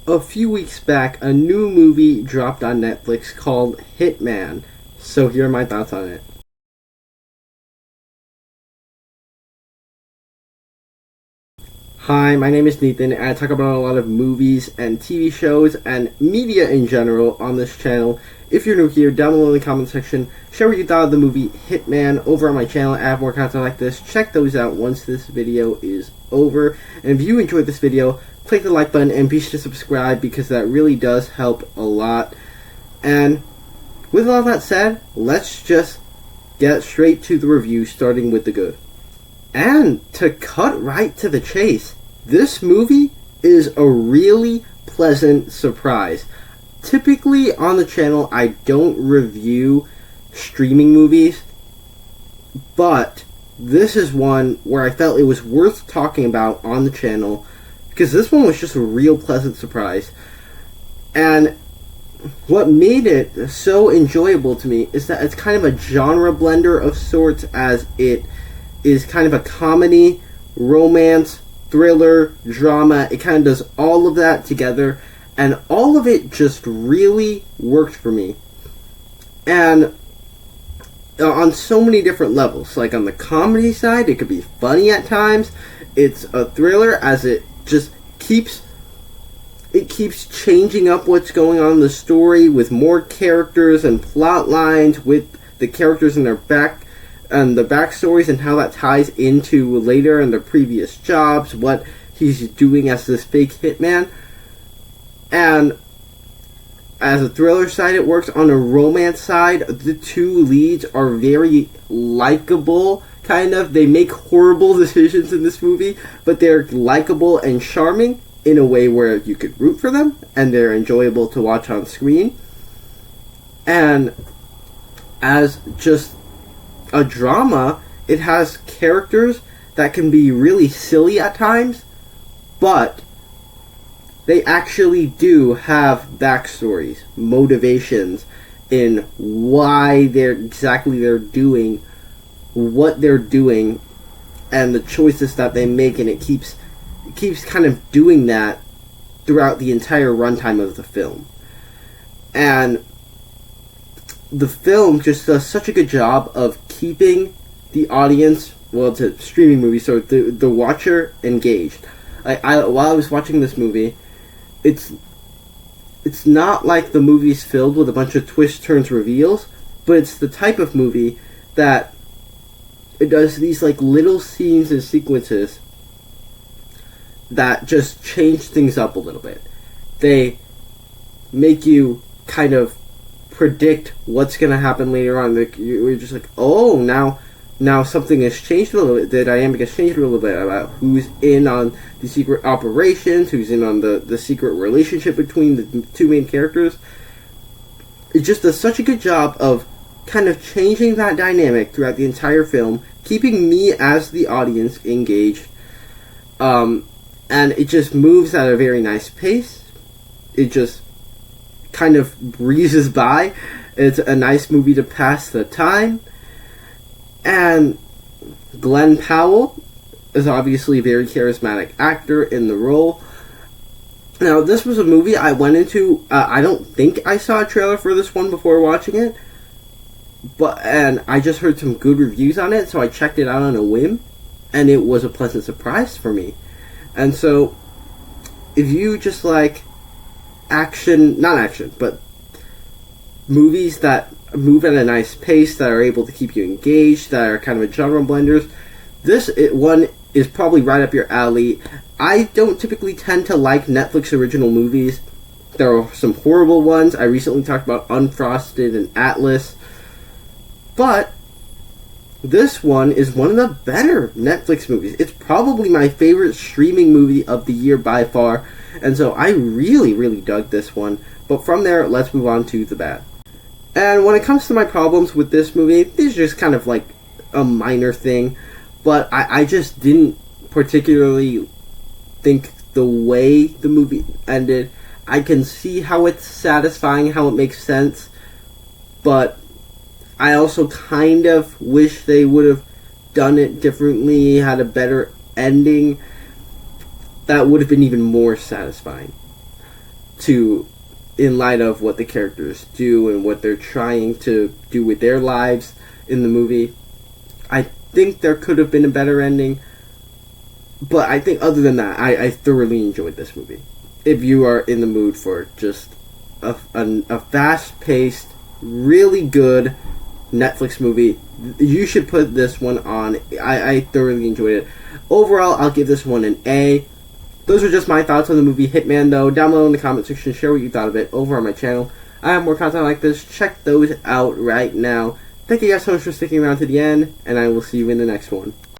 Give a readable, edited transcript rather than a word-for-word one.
A few weeks back, a new movie dropped on Netflix called Hitman. So here are my thoughts on it. Hi, my name is Nathan, and I talk about a lot of movies and TV shows and media in general on this channel. If you're new here, down below in the comment section, share what you thought of the movie Hitman. Over on my channel, I have more content like this. Check those out once this video is over. And if you enjoyed this video, click the like button and be sure to subscribe because that really does help a lot. And with all that said, let's just get straight to the review, starting with the good. And to cut right to the chase, this movie is a really pleasant surprise. Typically on the channel, I don't review streaming movies, but this is one where I felt it was worth talking about on the channel because this one was just a real pleasant surprise. And what made it so enjoyable to me is that it's kind of a genre blender of sorts, as it is kind of a comedy, romance, thriller, drama. It kind of does all of that together, and all of it just really worked for me. And on so many different levels. Like on the comedy side, it could be funny at times. It's a thriller, as it just keeps changing up what's going on in the story with more characters and plot lines with the characters in their backstories and how that ties into later in their previous jobs, what he's doing as this fake hitman. And as a thriller side, it works. On a romance side, the two leads are very likable, kind of. They make horrible decisions in this movie, but they're likable and charming in a way where you could root for them, and they're enjoyable to watch on screen. And as just a drama, it has characters that can be really silly at times, but they actually do have backstories, motivations in why they're doing what they're doing and the choices that they make, and it keeps kind of doing that throughout the entire runtime of the film. And the film just does such a good job of keeping the audience, well, it's a streaming movie, so the watcher engaged. While I was watching this movie, it's not like the movie's filled with a bunch of twists, turns, reveals, but it's the type of movie that it does these like little scenes and sequences that just change things up a little bit. They make you kind of predict what's going to happen later on. You're just like, oh, now something has changed a little bit. The dynamic has changed a little bit about who's in on the secret operations, who's in on the secret relationship between the two main characters. It just does such a good job of kind of changing that dynamic throughout the entire film, keeping me as the audience engaged. And it just moves at a very nice pace. It just kind of breezes by. It's a nice movie to pass the time. And Glen Powell is obviously a very charismatic actor in the role. Now, this was a movie I went into, I don't think I saw a trailer for this one before watching it, and I just heard some good reviews on it, so I checked it out on a whim, and it was a pleasant surprise for me. And so, if you just like not action, but movies that move at a nice pace, that are able to keep you engaged, that are kind of a genre blenders, this one is probably right up your alley. I don't typically tend to like Netflix original movies. There are some horrible ones. I recently talked about Unfrosted and Atlas, but this one is one of the better Netflix movies. It's probably my favorite streaming movie of the year by far, and so I really, really dug this one. But from there, let's move on to the bad. And when it comes to my problems with this movie, these are just kind of like a minor thing, but I just didn't particularly think the way the movie ended. I can see how it's satisfying, how it makes sense, but I also kind of wish they would have done it differently, had a better ending. That would have been even more satisfying. to, in light of what the characters do and what they're trying to do with their lives in the movie. I think there could have been a better ending, but I think other than that, I thoroughly enjoyed this movie. If you are in the mood for just a fast-paced, really good Netflix movie, you should put this one on. I thoroughly enjoyed it. Overall, I'll give this one an A. Those are just my thoughts on the movie Hitman, though. Down below in the comment section, share what you thought of it over on my channel. I have more content like this. Check those out right now. Thank you guys so much for sticking around to the end, and I will see you in the next one.